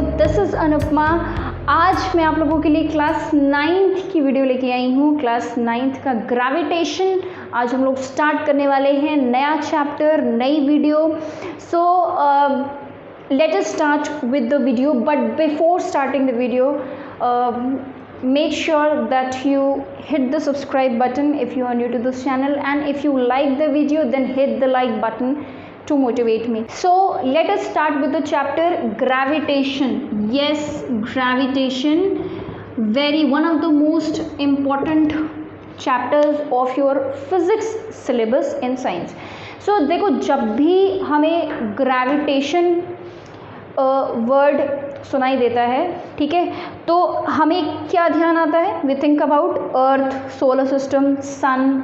So this is Anupama. आज मैं आप लोगों के लिए क्लास 9th की वीडियो लेके आई हूँ। क्लास 9th का ग्रेविटेशन आज हम लोग स्टार्ट करने वाले हैं, नया चैप्टर, नई video. So let us start with the video, but before starting the video, make sure that you hit the subscribe button if you are new to this channel, and if you like the video then hit the like button to motivate me. So let us start with the chapter gravitation. Yes, gravitation, one of the most important chapters of your physics syllabus in science. So देखो, जब भी हमें gravitation word सुनाई देता है, ठीक है, तो हमें क्या ध्यान आता है? We think about earth, solar system, sun,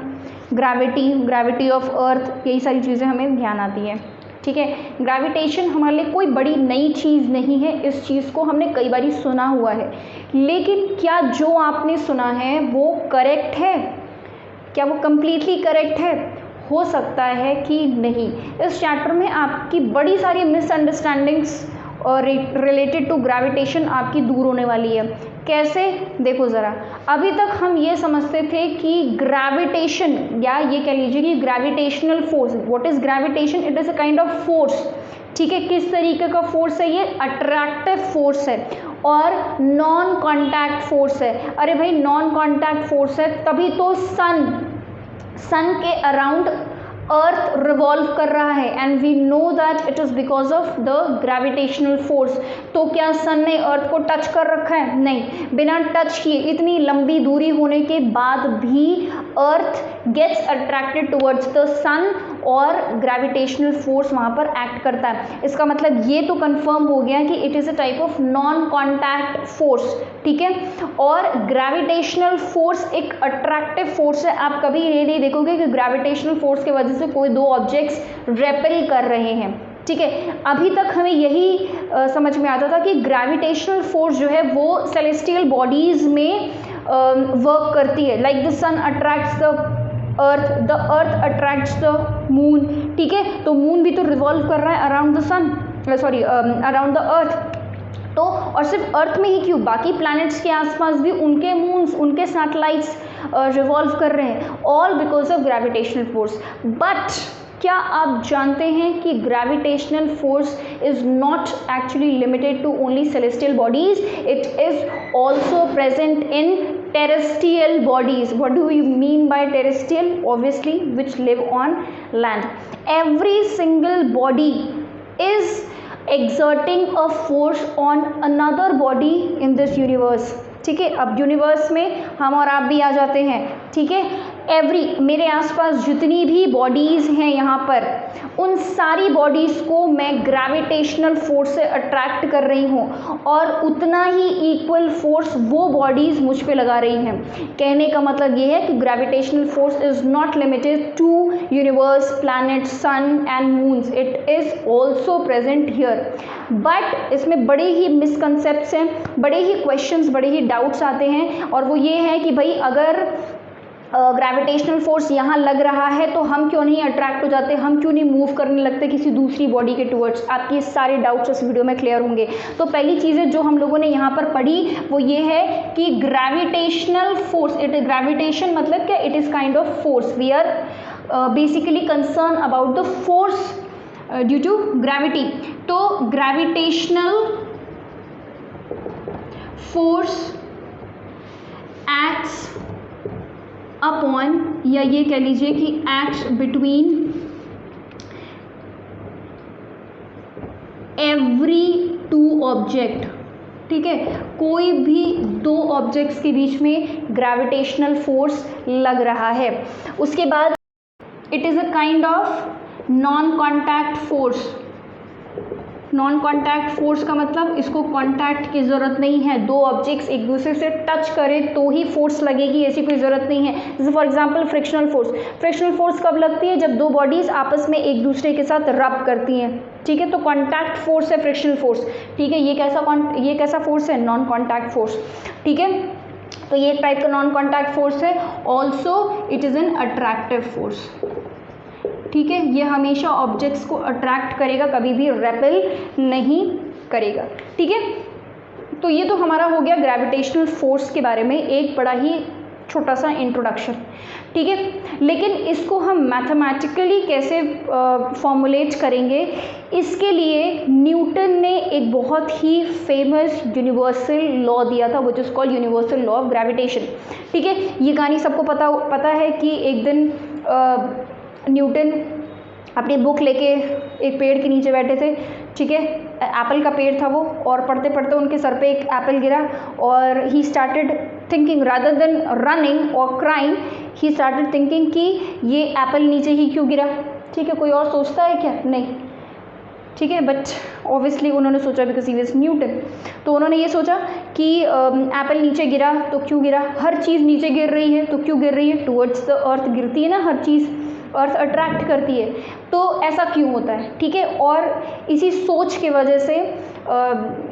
gravity of earth, यही सारी चीज़ें हमें ध्यान आती है, ठीक है। ग्रेविटेशन हमारे लिए कोई बड़ी नई चीज़ नहीं है, इस चीज़ को हमने कई बार सुना हुआ है, लेकिन क्या जो आपने सुना है वो करेक्ट है? क्या वो कम्प्लीटली करेक्ट है? हो सकता है कि नहीं। इस चैप्टर में आपकी बड़ी सारी मिसअंडरस्टैंडिंग्स और रिलेटेड टू ग्रेविटेशन आपकी दूर होने वाली है। कैसे? देखो ज़रा, अभी तक हम ये समझते थे कि ग्रेविटेशन, या ये कह लीजिए कि gravitational force, what is gravitation? It is a kind of force, ठीक है। किस तरीके का फोर्स है ये? अट्रैक्टिव फोर्स है और नॉन कॉन्टैक्ट फोर्स है। अरे भाई, नॉन कॉन्टैक्ट फोर्स है तभी तो सन के अराउंड अर्थ रिवॉल्व कर रहा है, and we know that it is because of the gravitational force. तो क्या सन ने अर्थ को टच कर रखा है? नहीं। बिना टच किए, इतनी लंबी दूरी होने के बाद भी अर्थ गेट्स अट्रैक्टेड टुवर्ड्स द सन और ग्रेविटेशनल फोर्स वहाँ पर एक्ट करता है। इसका मतलब ये तो कंफर्म हो गया कि it is a type of non contact force, ठीक है। और ग्रेविटेशनल फोर्स एक अट्रैक्टिव फोर्स है। आप कभी ये नहीं देखोगे कि ग्रेविटेशनल फोर्स की वजह से कोई दो ऑब्जेक्ट्स रेपेल कर रहे हैं, ठीक है। अभी तक हमें यही समझ में आता था कि ग्रेविटेशनल फोर्स जो है वो सेलेस्टियल बॉडीज़ में वर्क करती है। Like the sun attracts the earth attracts the moon, ठीक है। तो मून भी तो रिवॉल्व कर रहा है around the sun, around the earth. तो और सिर्फ अर्थ में ही क्यों, बाकी प्लैनेट्स के आसपास भी उनके मून्स, उनके सैटेलाइट्स रिवॉल्व कर रहे हैं, all because of gravitational force. But क्या आप जानते हैं कि gravitational force is not actually limited to only celestial bodies, it is also present in terrestrial bodies. What do we mean by terrestrial? Obviously which live on land. Every single body is exerting a force on another body in this universe, ठीक है। अब universe में हम और आप भी आ जाते हैं, ठीक है। मेरे आसपास जितनी भी बॉडीज़ हैं यहाँ पर, उन सारी बॉडीज़ को मैं ग्रेविटेशनल फोर्स से अट्रैक्ट कर रही हूँ और उतना ही इक्वल फोर्स वो बॉडीज़ मुझ पे लगा रही हैं। कहने का मतलब ये है कि gravitational force is not limited to universe, planet, sun and moons, it is also present here. But इसमें बड़े ही मिसकंसेप्ट्स हैं, बड़े ही क्वेश्चंस, बड़े ही डाउट्स आते हैं, और वो ये है कि भाई अगर ग्रेविटेशनल फोर्स यहाँ लग रहा है तो हम क्यों नहीं अट्रैक्ट हो जाते, हम क्यों नहीं मूव करने लगते किसी दूसरी बॉडी के टुवर्ड्स। आपके सारे डाउट्स इस वीडियो में क्लियर होंगे। तो पहली चीज़ें जो हम लोगों ने यहाँ पर पढ़ी वो ये है कि ग्रेविटेशनल फोर्स, ग्रेविटेशन मतलब क्या? It is kind of force. We are basically concern about the force due to gravity. तो ग्रेविटेशनल फोर्स एक्ट्स अपॉन, या ये कह लीजिए कि acts between every two object, ठीक है। कोई भी दो ऑब्जेक्ट्स के बीच में ग्रेविटेशनल फोर्स लग रहा है। उसके बाद it is a kind of non contact force. Non contact force का मतलब इसको कॉन्टैक्ट की ज़रूरत नहीं है, दो ऑब्जेक्ट्स एक दूसरे से टच करें तो ही फोर्स लगेगी, ऐसी कोई ज़रूरत नहीं है। जैसे for example frictional force. Frictional force कब लगती है? जब दो बॉडीज़ आपस में एक दूसरे के साथ रब करती हैं, ठीक है। तो कॉन्टैक्ट फोर्स है फ्रिक्शनल फोर्स, ठीक है। ये कैसा फोर्स है? नॉन कॉन्टैक्ट फोर्स, ठीक है। तो ये एक टाइप का नॉन कॉन्टैक्ट फोर्स है। Also it is an attractive force, ठीक है। ये हमेशा ऑब्जेक्ट्स को अट्रैक्ट करेगा, कभी भी रेपेल नहीं करेगा। ठीक है, तो ये तो हमारा हो गया ग्रेविटेशनल फोर्स के बारे में एक बड़ा ही छोटा सा इंट्रोडक्शन। ठीक है, लेकिन इसको हम मैथमेटिकली कैसे फॉर्मुलेट करेंगे, इसके लिए न्यूटन ने एक बहुत ही फेमस यूनिवर्सल लॉ दिया था, which is called universal law of gravitation. ठीक है, ये कहानी सबको पता है कि एक दिन न्यूटन अपनी बुक लेके एक पेड़ के नीचे बैठे थे। ठीक है, एप्पल का पेड़ था वो, और पढ़ते पढ़ते उनके सर पे एक एप्पल गिरा और he started thinking rather than running और क्राइंग, ही स्टार्टेड थिंकिंग कि ये एप्पल नीचे ही क्यों गिरा। ठीक है, कोई और सोचता है क्या? नहीं। ठीक है, बट ऑब्वियसली उन्होंने सोचा बिकॉज ही वाज न्यूटन, तो उन्होंने ये सोचा कि एप्पल नीचे गिरा तो क्यों गिरा, हर चीज़ नीचे गिर रही है तो क्यों गिर रही है, टुवर्ड्स द अर्थ गिरती है ना हर चीज़, अर्थ अट्रैक्ट करती है, तो ऐसा क्यों होता है। ठीक है, और इसी सोच की वजह से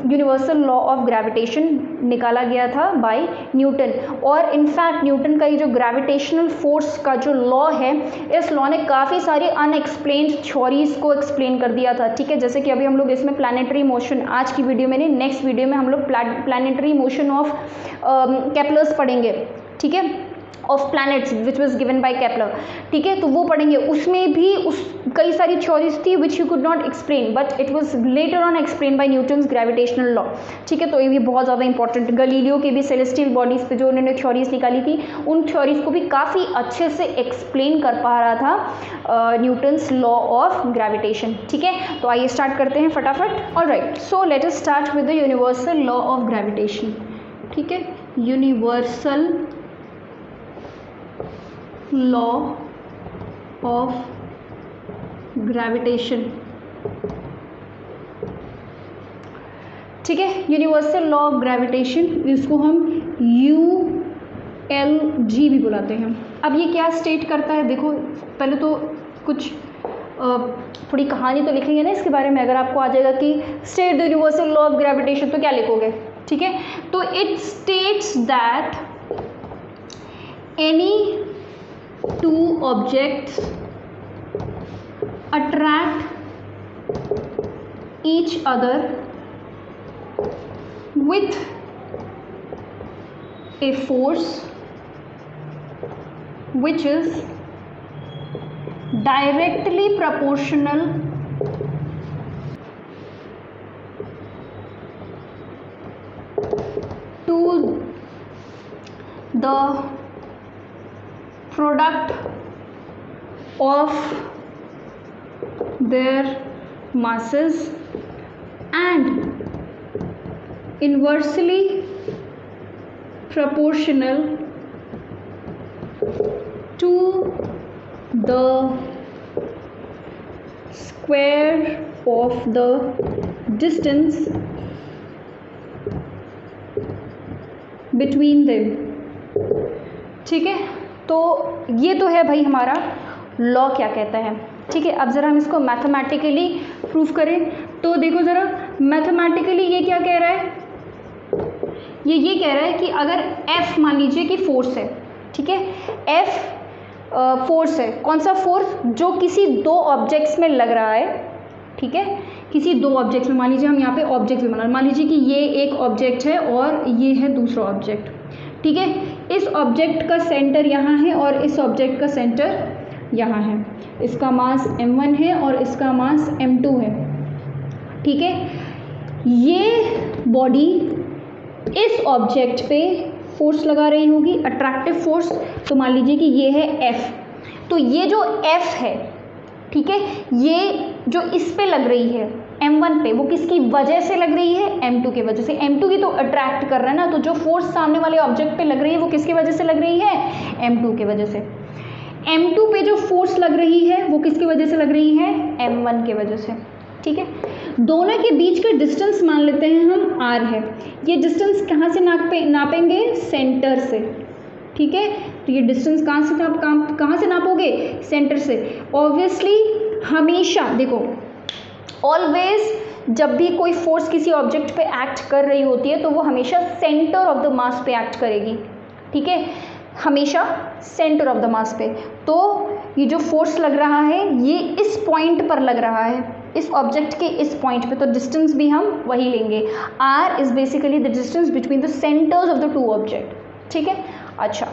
यूनिवर्सल लॉ ऑफ ग्रेविटेशन निकाला गया था बाय न्यूटन। और इनफैक्ट न्यूटन का ये जो ग्रेविटेशनल फोर्स का जो लॉ है, इस लॉ ने काफ़ी सारी अनएक्सप्लेन्ड थ्योरीज को एक्सप्लेन कर दिया था। ठीक है, जैसे कि अभी हम लोग इसमें प्लानिटरी मोशन, आज की वीडियो में नहीं, नेक्स्ट वीडियो में हम लोग प्लानिटरी मोशन ऑफ केपलर्स पढ़ेंगे। ठीक है, of planets which was given by Kepler. ठीक है, तो वो पढ़ेंगे, उसमें भी कई सारी थ्योरीज थी which you could not explain, but it was later on explain by Newton's gravitational law. ठीक है, तो ये भी बहुत ज़्यादा इंपॉर्टेंट, गलीलियो के भी सेलेस्टियल बॉडीज़ पे जो उन्होंने थ्योरीज निकाली थी, उन थ्योरीज को भी काफ़ी अच्छे से एक्सप्लेन कर पा रहा था न्यूटन्स लॉ ऑफ ग्रेविटेशन। ठीक है, तो आइए स्टार्ट करते हैं फटाफट। Alright, so let us start with the universal law of gravitation. ठीक है, यूनिवर्सल लॉ ऑफ ग्रेविटेशन। ठीक है, यूनिवर्सल लॉ ऑफ ग्रेविटेशन, इसको हम ULG भी बुलाते हैं। अब ये क्या स्टेट करता है, देखो पहले तो कुछ थोड़ी कहानी तो लिखेंगे ना इसके बारे में। अगर आपको आ जाएगा कि state the universal law of gravitation, तो क्या लिखोगे? ठीक है, तो it states that any two objects attract each other with a force which is directly proportional to the product of their masses and inversely proportional to the square of the distance between them। ठीक है, तो ये तो है भाई हमारा law क्या कहता है। ठीक है, अब ज़रा हम इसको मैथमेटिकली प्रूफ करें, तो देखो ज़रा मैथमेटिकली ये क्या कह रहा है, ये कह रहा है कि अगर F मान लीजिए कि फोर्स है। ठीक है, F फोर्स है, कौन सा फोर्स, जो किसी दो ऑब्जेक्ट्स में लग रहा है। ठीक है, किसी दो ऑब्जेक्ट्स में, मान लीजिए हम यहाँ पे ऑब्जेक्ट भी बना, मान लीजिए कि ये एक ऑब्जेक्ट है और ये है दूसरा ऑब्जेक्ट। ठीक है, इस ऑब्जेक्ट का सेंटर यहाँ है और इस ऑब्जेक्ट का सेंटर यहाँ है, इसका मास m1 है और इसका मास m2 है। ठीक है, ये बॉडी इस ऑब्जेक्ट पे फोर्स लगा रही होगी, अट्रैक्टिव फोर्स, तो मान लीजिए कि ये है F, तो ये जो F है, ठीक है, ये जो इस पे लग रही है m1 पे, वो किसकी वजह से लग रही है? m2 की वजह से। m2 की तो अट्रैक्ट कर रहा है ना, तो जो फोर्स सामने वाले ऑब्जेक्ट पे लग रही है वो किसकी वजह से लग रही है? m2 की वजह से। m2 पे जो फोर्स लग रही है वो किसकी वजह से लग रही है? m1 की वजह से। ठीक है, दोनों के बीच का डिस्टेंस मान लेते हैं हम r है। ये डिस्टेंस कहाँ से नापेंगे? सेंटर से। ठीक है, तो ये डिस्टेंस कहाँ से नापोगे? सेंटर से। ऑब्वियसली हमेशा देखो, ऑलवेज जब भी कोई फोर्स किसी ऑब्जेक्ट पे एक्ट कर रही होती है तो वो हमेशा सेंटर ऑफ द मास पे एक्ट करेगी। ठीक है, हमेशा सेंटर ऑफ द मास पे। तो ये जो फोर्स लग रहा है ये इस पॉइंट पर लग रहा है। इस ऑब्जेक्ट के इस पॉइंट पे, तो डिस्टेंस भी हम वही लेंगे। r is basically the distance between the centres of the two object. ठीक है, अच्छा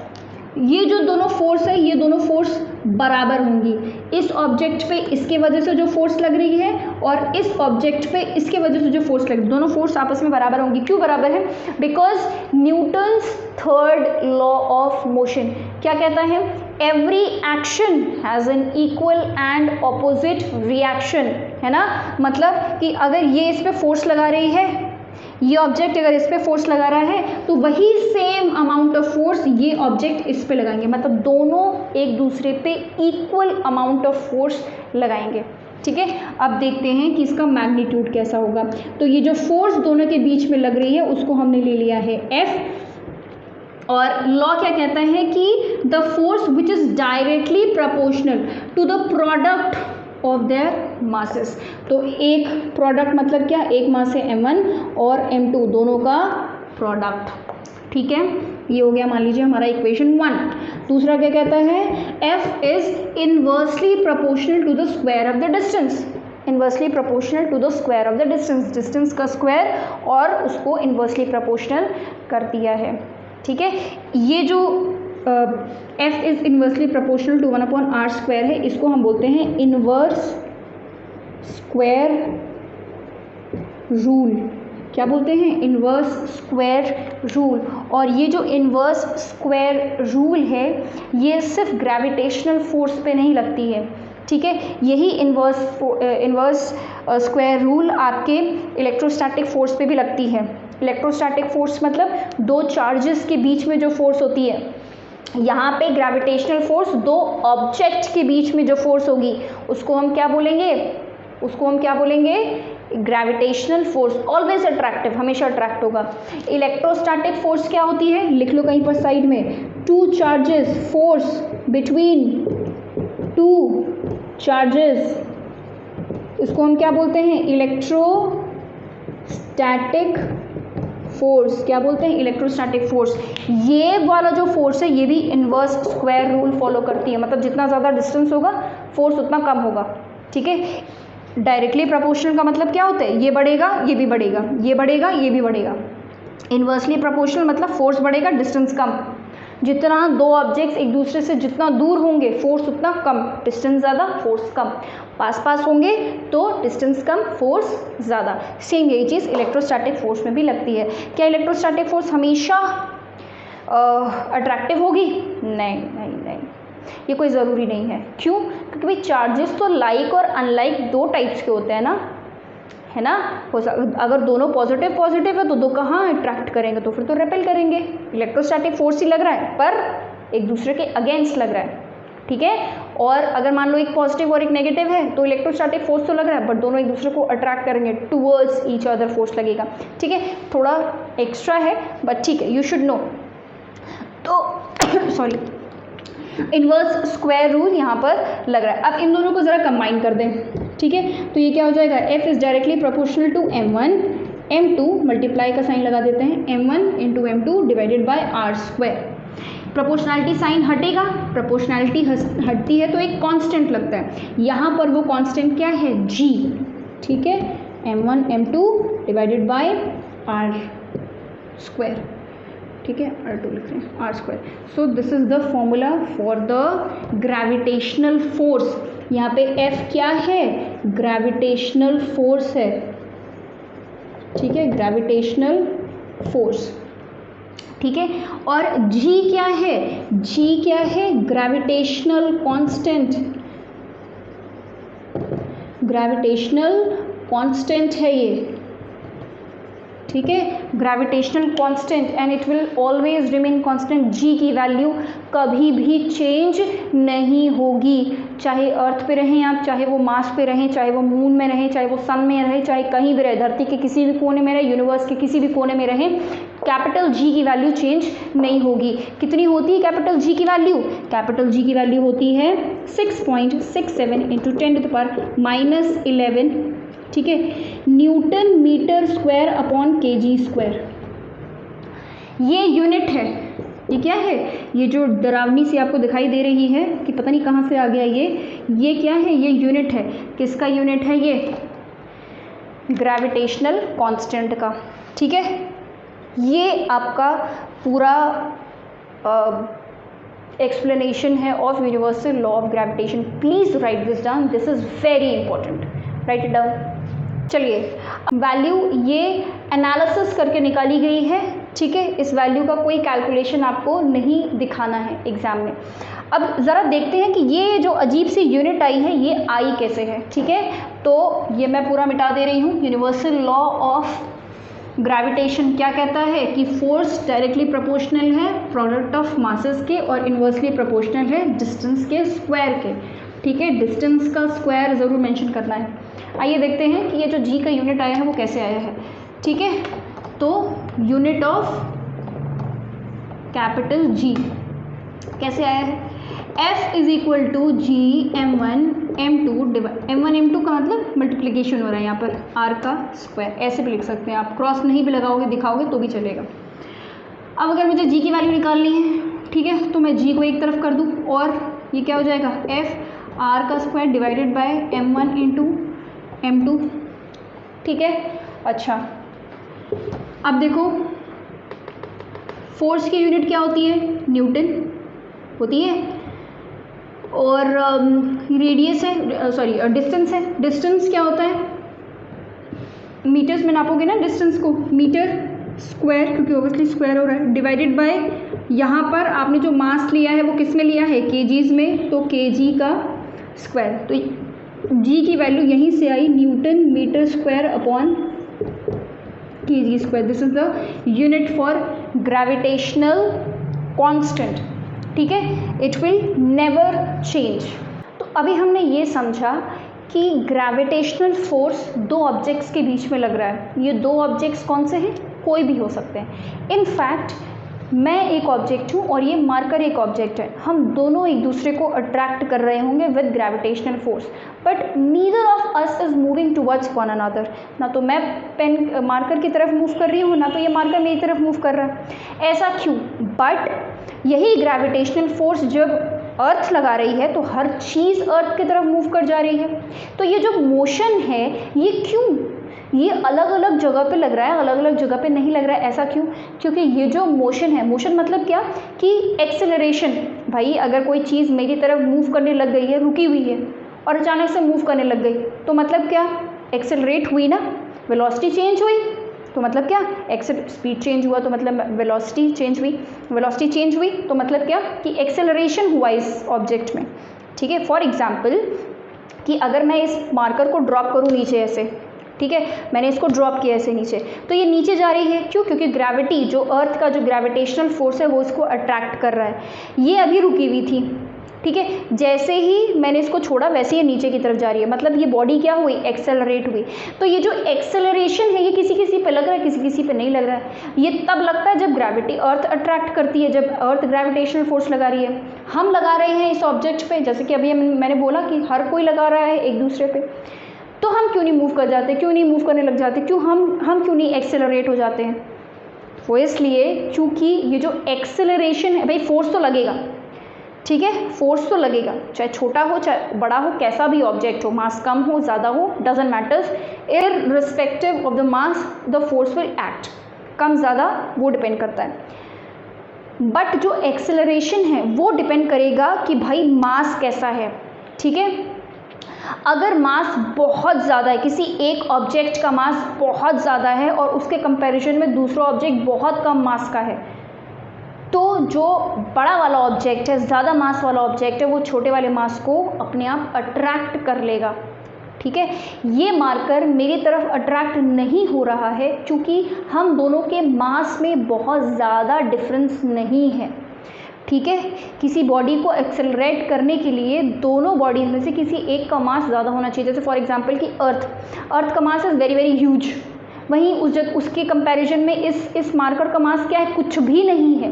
ये जो दोनों फोर्स है, ये दोनों फोर्स बराबर होंगी। इस ऑब्जेक्ट पे इसके वजह से जो फोर्स लग रही है और इस ऑब्जेक्ट पे इसके वजह से जो फोर्स लग रही है, दोनों फोर्स आपस में बराबर होंगी। क्यों बराबर है? Because Newton's third law of motion क्या कहता है? Every action has an equal and opposite reaction, है ना। मतलब कि अगर ये इस पे फोर्स लगा रही है, ये ऑब्जेक्ट अगर इस पे फोर्स लगा रहा है, तो वही सेम अमाउंट ऑफ फोर्स ये ऑब्जेक्ट इस पे लगाएंगे। मतलब दोनों एक दूसरे पे इक्वल अमाउंट ऑफ फोर्स लगाएंगे। ठीक है, अब देखते हैं कि इसका मैग्नीट्यूड कैसा होगा। तो ये जो फोर्स दोनों के बीच में लग रही है उसको हमने ले लिया है F, और लॉ क्या कहता है कि the force which is directly proportional to the product of their masses. तो एक प्रोडक्ट मतलब क्या? एक मास है m1 और m2 दोनों का प्रोडक्ट। ठीक है, ये हो गया मान लीजिए हमारा इक्वेशन 1। दूसरा क्या कहता है? F is inversely proportional to the square of the distance. Inversely proportional to the square of the distance, distance का स्क्वायर और उसको इनवर्सली प्रोपोर्शनल कर दिया है। ठीक है, ये जो F is inversely proportional to 1/r square है, इसको हम बोलते हैं इनवर्स स्क्वायर रूल। क्या बोलते हैं? Inverse square rule. और ये जो इनवर्स स्क्वायर रूल है ये सिर्फ ग्रेविटेशनल फोर्स पे नहीं लगती है। ठीक है, यही इनवर्स स्क्वायर रूल आपके इलेक्ट्रोस्टैटिक फोर्स पे भी लगती है। इलेक्ट्रोस्टैटिक फोर्स मतलब दो चार्जेस के बीच में जो फोर्स होती है, यहाँ पे ग्रेविटेशनल फोर्स दो ऑब्जेक्ट के बीच में जो फोर्स होगी उसको हम क्या बोलेंगे? उसको हम क्या बोलेंगे? Gravitational force. ऑलवेज अट्रैक्टिव, हमेशा अट्रैक्ट होगा। इलेक्ट्रोस्टैटिक फोर्स क्या होती है? लिख लो कहीं पर साइड में, two charges, force between two charges, इसको हम क्या बोलते हैं? Electrostatic force. क्या बोलते हैं? Electrostatic force. ये वाला जो फोर्स है ये भी इनवर्स स्क्वायर रूल फॉलो करती है। मतलब जितना ज़्यादा डिस्टेंस होगा फोर्स उतना कम होगा। ठीक है, डायरेक्टली प्रोपोर्शनल का मतलब क्या होता है? ये बढ़ेगा ये भी बढ़ेगा, ये बढ़ेगा ये भी बढ़ेगा। इनवर्सली प्रोपोर्शनल मतलब फोर्स बढ़ेगा डिस्टेंस कम। जितना दो ऑब्जेक्ट्स एक दूसरे से जितना दूर होंगे फोर्स उतना कम, डिस्टेंस ज़्यादा फोर्स कम। पास पास होंगे तो डिस्टेंस कम फोर्स ज़्यादा। सेम यही चीज़ इलेक्ट्रोस्टैटिक फोर्स में भी लगती है। क्या इलेक्ट्रोस्टैटिक फोर्स हमेशा अट्रैक्टिव होगी? नहीं नहीं नहीं, ये कोई ज़रूरी नहीं है। क्यों? क्योंकि भाई चार्जेस तो लाइक और अनलाइक दो टाइप्स के होते हैं ना, है ना। अगर दोनों पॉजिटिव पॉजिटिव है तो दो कहाँ अट्रैक्ट करेंगे? तो फिर तो रेपेल करेंगे। इलेक्ट्रोस्टैटिक फोर्स ही लग रहा है पर एक दूसरे के अगेंस्ट लग रहा है। ठीक है, और अगर मान लो एक पॉजिटिव और एक नेगेटिव है तो इलेक्ट्रोस्टैटिक फोर्स तो लग रहा है बट दोनों एक दूसरे को अट्रैक्ट करेंगे, टूवर्ड्स ईच अदर फोर्स लगेगा। ठीक है, थोड़ा एक्स्ट्रा है बट ठीक है, यू शुड नो। तो सॉरी, इनवर्स स्क्वायर रूल यहाँ पर लग रहा है। अब इन दोनों को ज़रा कंबाइन कर दें। ठीक है, तो ये क्या हो जाएगा? F is directly proportional to m1 m2, multiply का साइन लगा देते हैं, m1 into m2 divided by r square. Proportionality sign हटेगा, प्रोपोर्शनैलिटी हटती है तो एक कांस्टेंट लगता है। यहाँ पर वो कांस्टेंट क्या है? g। ठीक है, m1 m2 divided by r square. ठीक है, r2 लिख रहे हैं, r square. So this is the formula for the gravitational force. यहाँ पे F क्या है? ग्रेविटेशनल फोर्स है। ठीक है, ग्रेविटेशनल फोर्स। ठीक है, और G क्या है? G क्या है? Gravitational constant. ग्रेविटेशनल कांस्टेंट है ये। ठीक है, gravitational constant and it will always remain constant. G की वैल्यू कभी भी चेंज नहीं होगी, चाहे अर्थ पे रहें आप, चाहे वो मार्स पे रहें, चाहे वो मून में रहें, चाहे वो सन में रहे, चाहे कहीं भी रहे, धरती के किसी भी कोने में रहे, यूनिवर्स के किसी भी कोने में रहें, कैपिटल G की वैल्यू चेंज नहीं होगी। कितनी होती है कैपिटल G की वैल्यू? कैपिटल G की वैल्यू होती है 6.67 इंटू 10⁻11। ठीक है, newton metre square upon kg square. ये यूनिट है। ये क्या है? ये जो डरावनी सी आपको दिखाई दे रही है कि पता नहीं कहाँ से आ गया ये क्या है? ये यूनिट है। किसका यूनिट है ये? ग्रेविटेशनल कांस्टेंट का। ठीक है, ये आपका पूरा एक्सप्लेनेशन है of universal law of gravitation. Please right this down, this is very important, right it down. चलिए, वैल्यू ये एनालिसिस करके निकाली गई है। ठीक है, इस वैल्यू का कोई कैलकुलेशन आपको नहीं दिखाना है एग्जाम में। अब ज़रा देखते हैं कि ये जो अजीब सी यूनिट आई है ये आई कैसे है। ठीक है, तो ये मैं पूरा मिटा दे रही हूँ। यूनिवर्सल लॉ ऑफ ग्रेविटेशन क्या कहता है कि फोर्स डायरेक्टली प्रोपोर्शनल है प्रोडक्ट ऑफ मासेस के और इन्वर्सली प्रोपोर्शनल है डिस्टेंस के स्क्वायर के। ठीक है, डिस्टेंस का स्क्वायर ज़रूर मेंशन करना है। आइए देखते हैं कि ये जो जी का यूनिट आया है वो कैसे आया है। ठीक है, तो यूनिट ऑफ कैपिटल जी कैसे आया है, F is equal to G M1 M2 divide M1 M2 का मतलब मल्टीप्लिकेशन हो रहा है यहाँ पर R का स्क्वायर, ऐसे भी लिख सकते हैं आप, क्रॉस नहीं भी लगाओगे दिखाओगे तो भी चलेगा। अब अगर मुझे जी की वैल्यू निकालनी है, ठीक है, तो मैं जी को एक तरफ कर दूँ और ये क्या हो जाएगा F R का square divided by M1 into M2। ठीक है, अच्छा अब देखो फोर्स की यूनिट क्या होती है, न्यूटन होती है, और रेडियस है, सॉरी डिस्टेंस है, डिस्टेंस क्या होता है, मीटर्स में नापोगे ना डिस्टेंस को, मीटर स्क्वायर, क्योंकि ऑब्वियसली स्क्वायर हो रहा है, डिवाइडेड बाय यहाँ पर आपने जो मास लिया है वो किस में लिया है, केजीज में, तो केजी का स्क्वायर। तो जी की वैल्यू यहीं से आई, newton metre square upon kg square. This is the unit for gravitational constant. ठीक है, इट विल नेवर चेंज। तो अभी हमने ये समझा कि ग्रेविटेशनल फोर्स दो ऑब्जेक्ट्स के बीच में लग रहा है। ये दो ऑब्जेक्ट्स कौन से हैं, कोई भी हो सकते हैं। इनफैक्ट मैं एक ऑब्जेक्ट हूँ और ये मार्कर एक ऑब्जेक्ट है, हम दोनों एक दूसरे को अट्रैक्ट कर रहे होंगे with gravitational force, but neither of us is moving towards one another. ना तो मैं पेन मार्कर की तरफ मूव कर रही हूँ, ना तो ये मार्कर मेरी तरफ मूव कर रहा है। ऐसा क्यों? बट यही ग्रेविटेशनल फोर्स जब अर्थ लगा रही है तो हर चीज़ अर्थ की तरफ मूव कर जा रही है। तो ये जो मोशन है ये क्यों, ये अलग अलग जगह पे लग रहा है, अलग अलग जगह पे नहीं लग रहा है। ऐसा क्यों? क्योंकि ये जो मोशन है, मोशन मतलब क्या कि एक्सेलरेशन। भाई अगर कोई चीज़ मेरी तरफ मूव करने लग गई है, रुकी हुई है और अचानक से मूव करने लग गई, तो मतलब क्या, एक्सेलरेट हुई ना, वेलोसिटी चेंज हुई, तो मतलब क्या, स्पीड चेंज हुआ तो मतलब वेलोसिटी चेंज हुई, वेलोसिटी चेंज हुई तो मतलब क्या कि एक्सेलरेशन हुआ इस ऑब्जेक्ट में। ठीक है, फॉर एग्जांपल कि अगर मैं इस मार्कर को ड्रॉप करूँ नीचे ऐसे, ठीक है, मैंने इसको ड्रॉप किया ऐसे नीचे, तो ये नीचे जा रही है, क्यों? क्योंकि ग्रेविटी, जो अर्थ का जो ग्रेविटेशनल फोर्स है वो इसको अट्रैक्ट कर रहा है। ये अभी रुकी हुई थी, ठीक है, जैसे ही मैंने इसको छोड़ा वैसे ये नीचे की तरफ जा रही है, मतलब ये बॉडी क्या हुई, एक्सेलरेट हुई। तो ये जो एक्सेलरेशन है ये किसी किसी पे लग रहा है, किसी किसी पे नहीं लग रहा है। ये तब लगता है जब ग्रेविटी अर्थ अट्रैक्ट करती है, जब अर्थ ग्रेविटेशनल फोर्स लगा रही है। हम लगा रहे हैं इस ऑब्जेक्ट पे, जैसे कि अभी मैंने बोला कि हर कोई लगा रहा है एक दूसरे पे, तो हम क्यों नहीं मूव कर जाते, क्यों नहीं मूव करने लग जाते, क्यों हम क्यों नहीं एक्सेलरेट हो जाते हैं? वो इसलिए क्योंकि ये जो एक्सेलरेशन है, भाई फोर्स तो लगेगा, ठीक है, फोर्स तो लगेगा, चाहे छोटा हो चाहे बड़ा हो, कैसा भी ऑब्जेक्ट हो, मास कम हो ज़्यादा हो, doesn't matters, irrespective of the mass the force will act. कम ज़्यादा वो डिपेंड करता है, बट जो एक्सेलरेशन है वो डिपेंड करेगा कि भाई मास कैसा है। ठीक है, अगर मास बहुत ज़्यादा है, किसी एक ऑब्जेक्ट का मास बहुत ज़्यादा है और उसके कंपैरिजन में दूसरा ऑब्जेक्ट बहुत कम मास का है, तो जो बड़ा वाला ऑब्जेक्ट है, ज़्यादा मास वाला ऑब्जेक्ट है, वो छोटे वाले मास को अपने आप अट्रैक्ट कर लेगा। ठीक है, ये मार्कर मेरी तरफ अट्रैक्ट नहीं हो रहा है क्योंकि हम दोनों के मास में बहुत ज़्यादा डिफरेंस नहीं है। ठीक है, किसी बॉडी को एक्सेलरेट करने के लिए दोनों बॉडीज में से किसी एक का मास ज़्यादा होना चाहिए। जैसे फॉर एग्जांपल कि अर्थ का mass is very very huge, वहीं उसके कंपैरिजन में इस मार्कर का मास क्या है, कुछ भी नहीं है।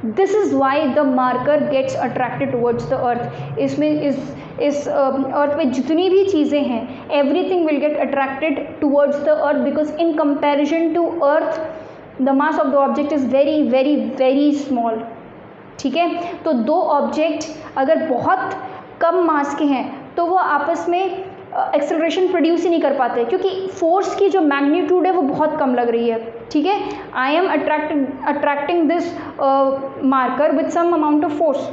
This is why the marker gets attracted towards the earth. इसमें इस अर्थ में जितनी भी चीज़ें हैं, everything will get attracted towards the earth because in comparison to earth the mass of the object is very very very small. ठीक है, तो दो ऑब्जेक्ट अगर बहुत कम मास के हैं तो वो आपस में एक्सेलरेशन प्रोड्यूस ही नहीं कर पाते, क्योंकि फोर्स की जो मैग्नीट्यूड है वो बहुत कम लग रही है। ठीक है, I am attracting this marker with some amount of force,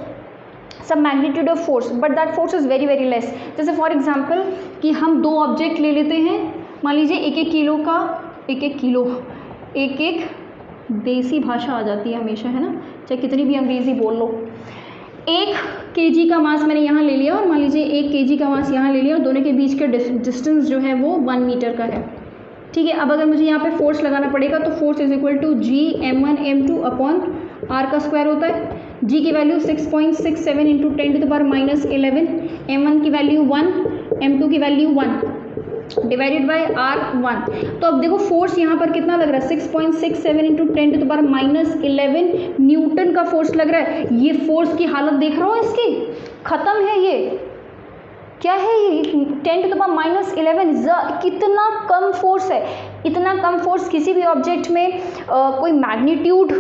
सब magnitude of force, but that force is very very less. जैसे फॉर एग्जांपल कि हम दो ऑब्जेक्ट ले लेते हैं, मान लीजिए एक एक किलो, एक देसी भाषा आ जाती है हमेशा, है ना, चाहे कितनी भी अंग्रेज़ी बोल लो। 1 kg का मास मैंने यहाँ ले लिया और मान लीजिए 1 kg का मास यहाँ ले लिया और दोनों के बीच का डिस्टेंस जो है वो 1 मीटर का है। ठीक है, अब अगर मुझे यहाँ पे फोर्स लगाना पड़ेगा तो force is equal to G m1 m2 upon r का स्क्वायर होता है। G की वैल्यू 6.67 इंटू 10⁻11, m1 की वैल्यू 1, m2 की वैल्यू 1 डिवाइडेड बाई r1। तो अब देखो फोर्स यहाँ पर कितना लग रहा है, 6.67 इंटू 10⁻11 न्यूटन का फोर्स लग रहा है। ये फोर्स की हालत देख रहे हो इसकी, ख़त्म है। ये क्या है, ये 10⁻11 कितना कम फोर्स है। इतना कम फोर्स किसी भी ऑब्जेक्ट में कोई मैग्नीट्यूड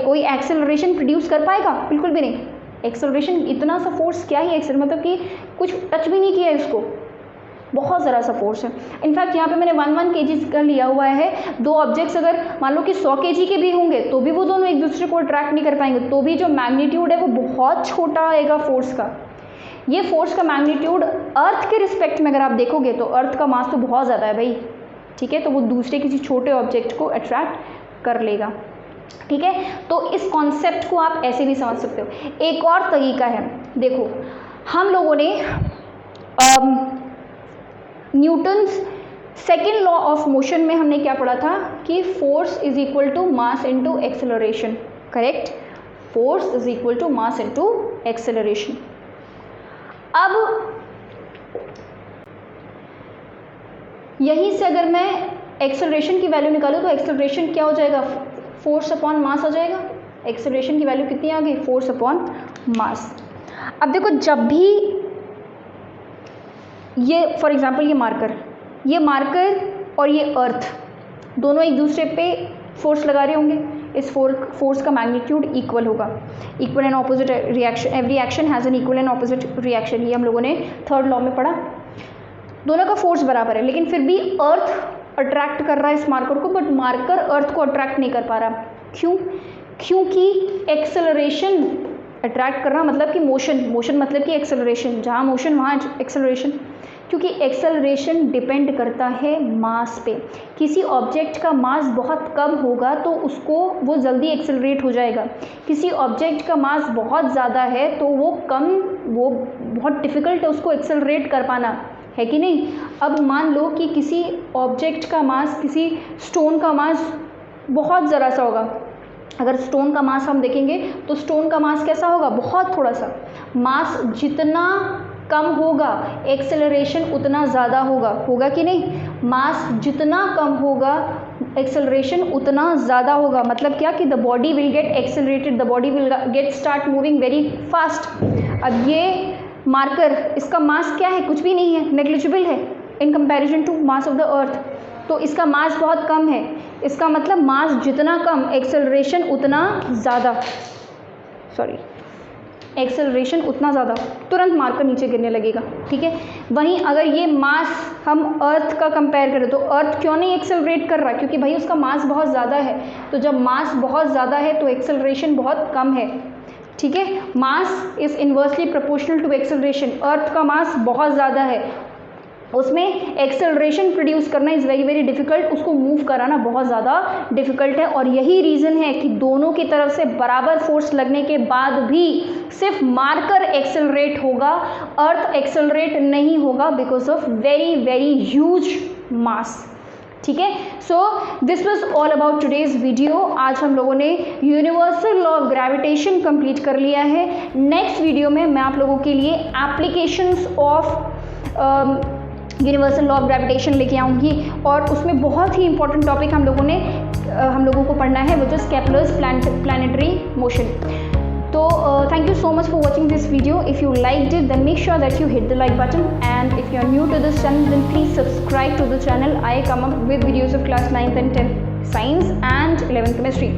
कोई एक्सेलरेशन प्रोड्यूस कर पाएगा? बिल्कुल भी नहीं। एक्सेलरेशन इतना सा फोर्स क्या ही मतलब कि कुछ टच भी नहीं किया है इसको, बहुत ज़रा सा फोर्स है। इनफैक्ट यहाँ पे मैंने 1 kg का लिया हुआ है। दो ऑब्जेक्ट्स अगर मान लो कि 100 kg के भी होंगे तो भी वो दोनों एक दूसरे को अट्रैक्ट नहीं कर पाएंगे, तो भी जो मैग्नीट्यूड है वो बहुत छोटा आएगा फोर्स का। ये फोर्स का मैग्नीट्यूड अर्थ के रिस्पेक्ट में अगर आप देखोगे तो अर्थ का मास तो बहुत ज़्यादा है भाई। ठीक है, तो वो दूसरे किसी छोटे ऑब्जेक्ट को अट्रैक्ट कर लेगा। ठीक है, तो इस कॉन्सेप्ट को आप ऐसे भी समझ सकते हो। एक और तरीका है, देखो हम लोगों ने newton's second law of motion में हमने क्या पढ़ा था कि force is equal to mass into acceleration. Correct, force is equal to mass into acceleration. अब यहीं से अगर मैं एक्सेलरेशन की वैल्यू निकालूं तो एक्सेलरेशन क्या हो जाएगा, फोर्स अपॉन मास आ जाएगा। एक्सेलरेशन की वैल्यू कितनी आ गई, फोर्स अपॉन मास। अब देखो जब भी ये फॉर एग्जांपल ये मार्कर और ये अर्थ दोनों एक दूसरे पे फोर्स लगा रहे होंगे, इस फोर्स का मैग्नीट्यूड इक्वल होगा। Equal and opposite reaction, every action has an equal and opposite reaction, ये हम लोगों ने थर्ड लॉ में पढ़ा। दोनों का फोर्स बराबर है, लेकिन फिर भी अर्थ अट्रैक्ट कर रहा है इस मार्कर को, बट मार्कर अर्थ को अट्रैक्ट नहीं कर पा रहा। क्यों? क्योंकि एक्सेलरेशन अट्रैक्ट करना मतलब कि मोशन मतलब कि एक्सेलरेशन, जहाँ मोशन वहाँ एक्सेलरेशन। क्योंकि एक्सेलरेशन डिपेंड करता है मास पे। किसी ऑब्जेक्ट का मास बहुत कम होगा तो उसको वो जल्दी एक्सेलरेट हो जाएगा। किसी ऑब्जेक्ट का मास बहुत ज़्यादा है तो वो बहुत डिफ़िकल्ट है उसको एक्सेलरेट कर पाना, है कि नहीं। अब मान लो कि किसी ऑब्जेक्ट का मास, किसी स्टोन का मास बहुत ज़रा सा होगा। अगर स्टोन का मास हम देखेंगे तो स्टोन का मास कैसा होगा, बहुत थोड़ा सा। मास जितना कम होगा एक्सेलरेशन उतना ज़्यादा होगा कि नहीं। मास जितना कम होगा एक्सेलरेशन उतना ज़्यादा होगा। मतलब क्या कि the body will get accelerated, the body will get start moving very fast. अब ये मार्कर, इसका मास क्या है, कुछ भी नहीं है, नेग्लिजिबल है in comparison to mass of the earth. तो इसका मास बहुत कम है, इसका मतलब मास जितना कम एक्सेलरेशन उतना ज़्यादा, एक्सेलरेशन उतना ज़्यादा, तुरंत मार्कर नीचे गिरने लगेगा। ठीक है, वहीं अगर ये मास हम अर्थ का कंपेयर करें तो अर्थ क्यों नहीं एक्सेलरेट कर रहा, क्योंकि भाई उसका मास बहुत ज़्यादा है। तो जब मास बहुत ज़्यादा है तो एक्सेलरेशन बहुत कम है। ठीक है, mass is inversely proportional to acceleration. Earth का मास बहुत ज़्यादा है, उसमें एक्सेलरेशन प्रोड्यूस करना इज़ वेरी वेरी डिफ़िकल्ट, उसको मूव कराना बहुत ज़्यादा डिफ़िकल्ट है। और यही रीज़न है कि दोनों की तरफ से बराबर फोर्स लगने के बाद भी सिर्फ मार्कर एक्सेलरेट होगा, अर्थ एक्सेलरेट नहीं होगा because of very very huge mass. ठीक है, so this was all about today's video. आज हम लोगों ने universal law of gravitation complete कर लिया है। नेक्स्ट वीडियो में मैं आप लोगों के लिए applications of universal law of gravitation लेके आऊँगी और उसमें बहुत ही इंपॉर्टेंट टॉपिक हम लोगों को पढ़ना है, which is Kepler's planetary motion. तो thank you so much for watching this video. If you liked it, then make sure that you hit the like button, and if you are new to this channel, then please subscribe to the channel. I come up with videos of class 9th and 10th science and 11th chemistry.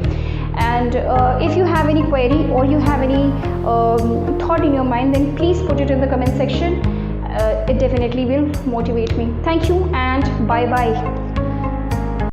And if you have any query or you have any thought in your mind, then please put it in the comment section. it definitely will motivate me. Thank you and bye bye.